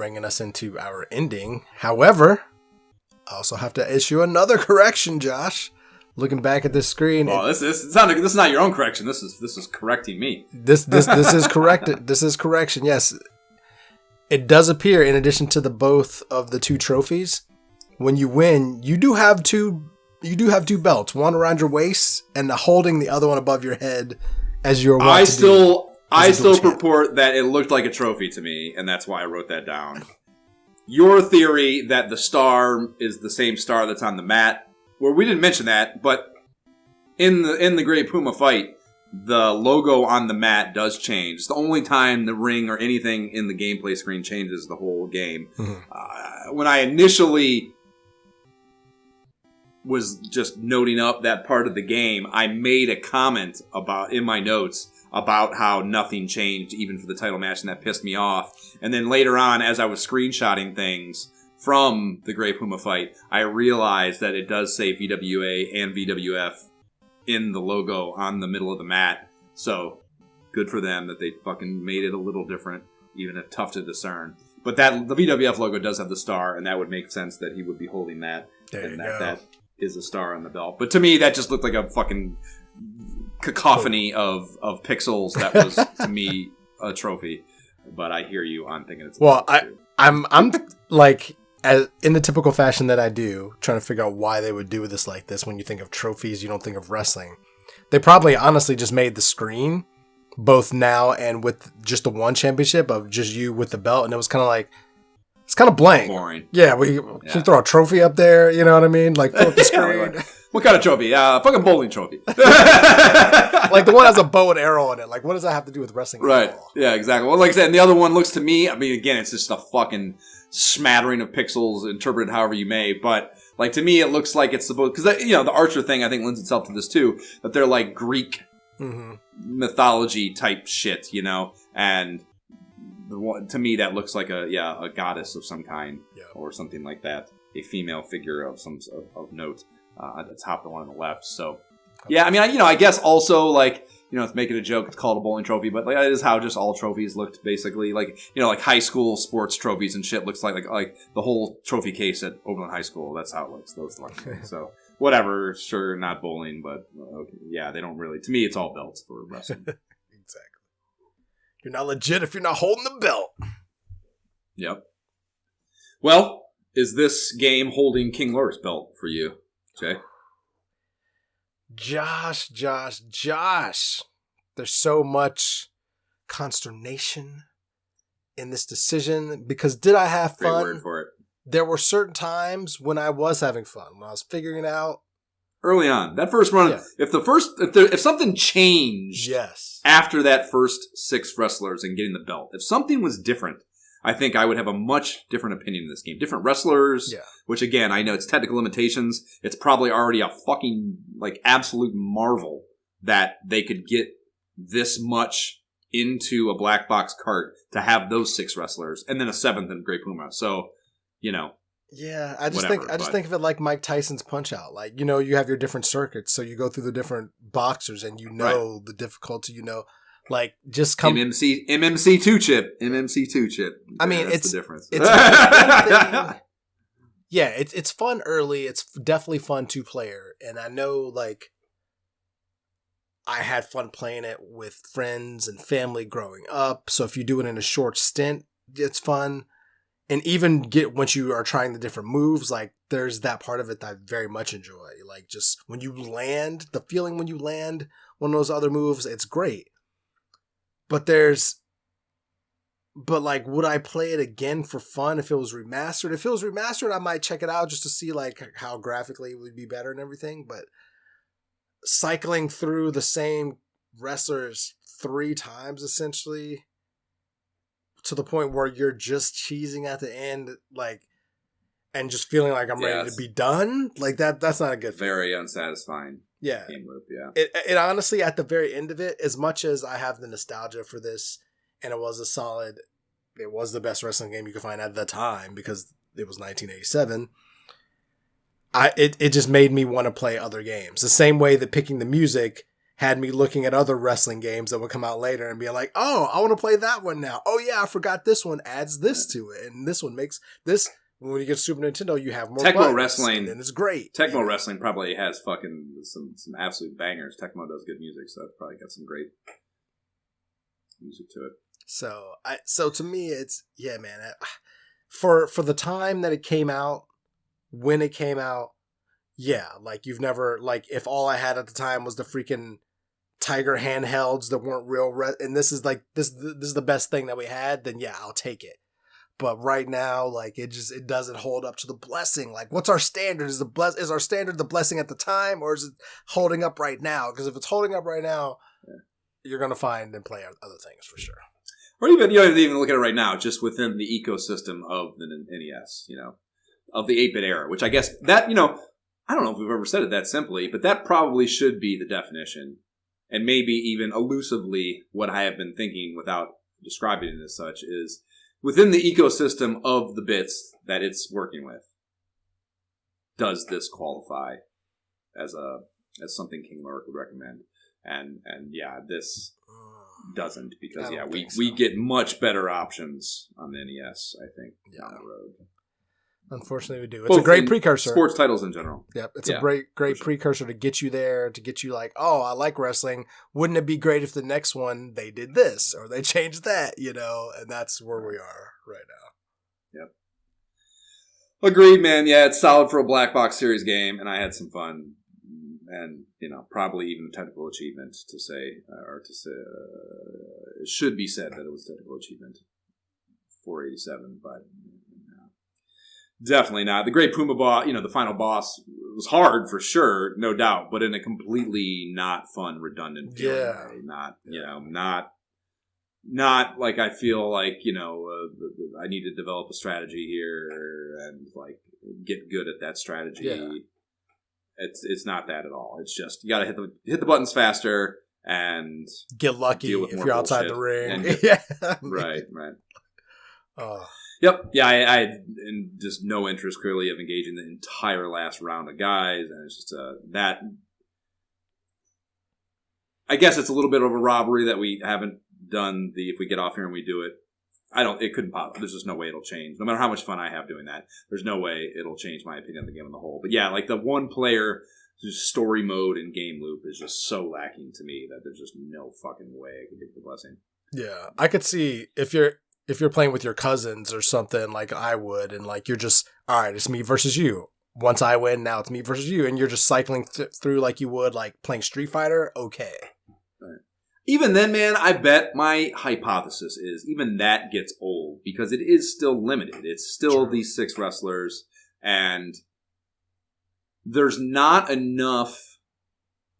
bringing us into our ending. However, I also have to issue another correction, Josh. Looking back at this screen. Oh, this is not your own correction. This is correcting me. This is corrected. This is correction. Yes, it does appear in addition to both of the two trophies. When you win, you do have two belts, one around your waist and holding the other one above your head as you're. I still purport that it looked like a trophy to me, and that's why I wrote that down. Your theory that the star is the same star that's on the mat. Well, we didn't mention that, but in the Great Puma fight, the logo on the mat does change. It's the only time the ring or anything in the gameplay screen changes the whole game. Mm-hmm. When I initially was just noting up that part of the game, I made a comment in my notes about how nothing changed even for the title match, and that pissed me off. And then later on, as I was screenshotting things from the Grey Puma fight, I realized that it does say VWA and VWF in the logo on the middle of the mat. So, good for them that they fucking made it a little different, even if tough to discern. But the VWF logo does have the star, and that would make sense that he would be holding that. That is a star on the belt. But to me, that just looked like a fucking cacophony of pixels that was, to me, a trophy. But I hear you on thinking it's I'm like... in the typical fashion that I do, trying to figure out why they would do this like this. When you think of trophies, you don't think of wrestling. They probably honestly just made the screen, both now and with just the one championship of just you with the belt, and it was kind of like, it's kind of blank. Boring. Yeah, can you throw a trophy up there? You know what I mean? Like, throw up the screen. What kind of trophy? Fucking bowling trophy. Like, the one has a bow and arrow in it. Like, what does that have to do with wrestling? Right. Yeah, exactly. Well, like I said, and the other one looks to me, I mean, again, it's just a fucking smattering of pixels, interpreted however you may, but like to me it looks like it's supposed, because the Archer thing I think lends itself to this too, that they're like Greek mythology type shit, and to me that looks like a goddess of some kind, or something like that, a female figure of note at the top, the one on the left. So yeah, I mean, I guess also like, to make it a joke, it's called a bowling trophy, but like that is how just all trophies looked, basically. Like, like high school sports trophies and shit looks like the whole trophy case at Oberlin High School. That's how it looks. Those look. So whatever, sure, not bowling, but okay. Yeah, they don't really. To me, it's all belts for wrestling. Exactly. You're not legit if you're not holding the belt. Yep. Well, is this game holding King Lorik's belt for you, Jay? Josh. There's so much consternation in this decision, because did I have fun? Great word for it. There were certain times when I was having fun, when I was figuring it out. Early on, that first run, if something changed after that first 6 wrestlers and getting the belt, if something was different, I think I would have a much different opinion in this game. Different wrestlers, which again, I know it's technical limitations. It's probably already a fucking, like, absolute marvel that they could get this much into a black box cart to have those 6 wrestlers and then a 7th in Grey Puma. So, Yeah, I just think of it like Mike Tyson's Punch Out. Like, you have your different circuits, so you go through the different boxers and the difficulty, like, just come MMC2 chip. I mean, that's the difference. Yeah, it's fun early. It's definitely fun 2-player, and I know, like, I had fun playing it with friends and family growing up. So if you do it in a short stint, it's fun. And even once you are trying the different moves, like, there's that part of it that I very much enjoy. Like, just when you land, the feeling when you land one of those other moves, it's great. But like, would I play it again for fun if it was remastered? If it was remastered, I might check it out just to see, like, how graphically it would be better and everything. But cycling through the same wrestlers 3 times, essentially, to the point where you're just cheesing at the end, like, and just feeling like I'm ready to be done, like, that's not a good feeling. Very unsatisfying. Yeah. Game loop, yeah. It honestly, at the very end of it, as much as I have the nostalgia for this, and it was the best wrestling game you could find at the time because it was 1987, it just made me want to play other games. The same way that picking the music had me looking at other wrestling games that would come out later and being like, oh, I want to play that one now. Oh yeah, I forgot this one adds this to it, and this one makes this. When you get Super Nintendo, you have more Tecmo buttons, Wrestling, and it's great. Tecmo Wrestling probably has fucking some absolute bangers. Tecmo does good music, so it's probably got some great music to it. So to me, it's man. For the time that it came out, when it came out, like you've never like if all I had at the time was the freaking Tiger handhelds that weren't real, and this is like this is the best thing that we had, then I'll take it. But right now, like it doesn't hold up to the blessing. Like, what's our standard? Is our standard the blessing at the time, or is it holding up right now? Because if it's holding up right now, you're gonna find and play other things for sure. Or even you don't even look at it right now, just within the ecosystem of the NES, of the 8-bit era. Which I guess that I don't know if we've ever said it that simply, but that probably should be the definition, and maybe even elusively what I have been thinking without describing it as such is. Within the ecosystem of the bits that it's working with, does this qualify as something King Lorik would recommend? And this doesn't because we get much better options on the NES, I think, down the road. Unfortunately, we do. It's a great precursor. Sports titles in general. Yep, it's a great precursor to get you there, to get you like, oh, I like wrestling. Wouldn't it be great if the next one they did this or they changed that, And that's where we are right now. Yep. Agreed, man. Yeah, it's solid for a black box series game, and I had some fun, and probably even a technical achievement to say, it should be said that it was a technical achievement. 487, but. Definitely not. The Great Puma boss, the final boss was hard for sure, no doubt, but in a completely not fun, redundant feeling way. Not like I feel like, I need to develop a strategy here and like get good at that strategy. Yeah. It's not that at all. It's just you got to hit the buttons faster and get lucky if you're outside the ring. Right. Yep. Yeah, I had just no interest, clearly, of engaging the entire last round of guys. And it's just that... I guess it's a little bit of a robbery that we haven't done if we get off here and we do it. It couldn't possibly... There's just no way it'll change. No matter how much fun I have doing that, there's no way it'll change my opinion of the game on the whole. But yeah, like the one player story mode and game loop is just so lacking to me that there's just no fucking way I can get the blessing. Yeah, I could see if you're playing with your cousins or something like I would, and like you're just, all right, it's me versus you. Once I win, now it's me versus you, and you're just cycling through like you would like playing Street Fighter, okay. Right. Even then, man, I bet my hypothesis is even that gets old because it is still limited. It's still these 6 wrestlers, and there's not enough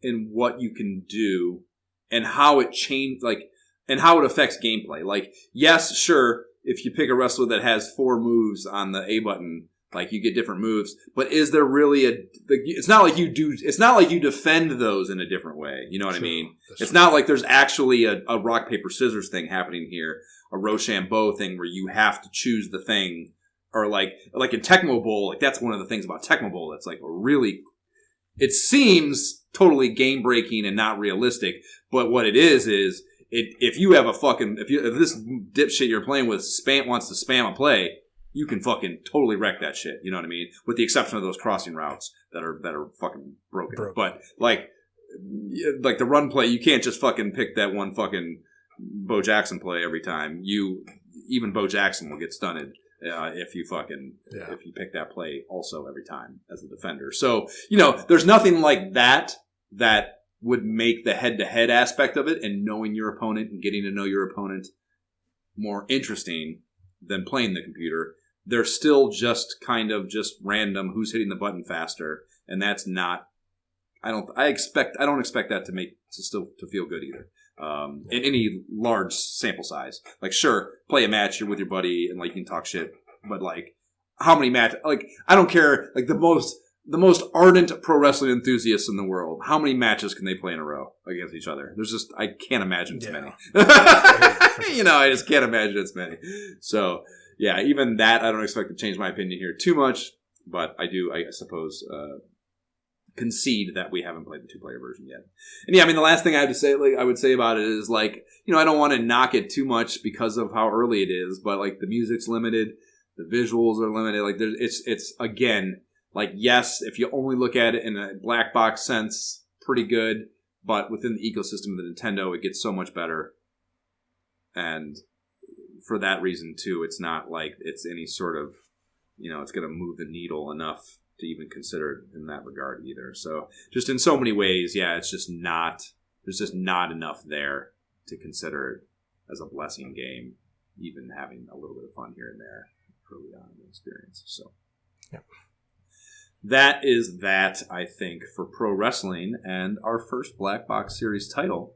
in what you can do and how it changed, like, and how it affects gameplay. Like, yes, sure, if you pick a wrestler that has 4 moves on the A button, like you get different moves, but is there really it's not like you defend those in a different way. You know what I mean? It's not like there's actually a rock, paper, scissors thing happening here, a Rochambeau thing where you have to choose the thing, or like in Tecmo Bowl, like that's one of the things about Tecmo Bowl that's like really, it seems totally game breaking and not realistic, but what it is if you have if this dipshit you're playing with wants to spam a play, you can fucking totally wreck that shit. You know what I mean? With the exception of those crossing routes that are fucking broken. But like the run play, you can't just fucking pick that one fucking Bo Jackson play every time. Even Bo Jackson will get stunted if you pick that play also every time as a defender. So there's nothing like that would make the head-to-head aspect of it and knowing your opponent and getting to know your opponent more interesting than playing the computer. They're still just kind of just random who's hitting the button faster, and that's not. I don't expect that to feel good either. In any large sample size, like sure, play a match, you're with your buddy and like you can talk shit, but like how many matches? Like I don't care. Like the most ardent pro wrestling enthusiasts in the world, how many matches can they play in a row against each other? I can't imagine it's many. I just can't imagine it's many. So, yeah, even that I don't expect to change my opinion here too much, but I suppose, concede that we haven't played the 2-player version yet. And yeah, I mean, the last thing I would say about it is like, you know, I don't want to knock it too much because of how early it is, but like the music's limited, the visuals are limited. Like it's again, like, yes, if you only look at it in a black box sense, pretty good, but within the ecosystem of the Nintendo, it gets so much better. And for that reason too, it's not like it's any sort of, you know, it's going to move the needle enough to even consider it in that regard either. So just in so many ways, yeah, it's just not, there's just not enough there to consider it as a blessing game, even having a little bit of fun here and there early on in the experience. So yep. That is that, I think, for pro wrestling and our first Black Box Series title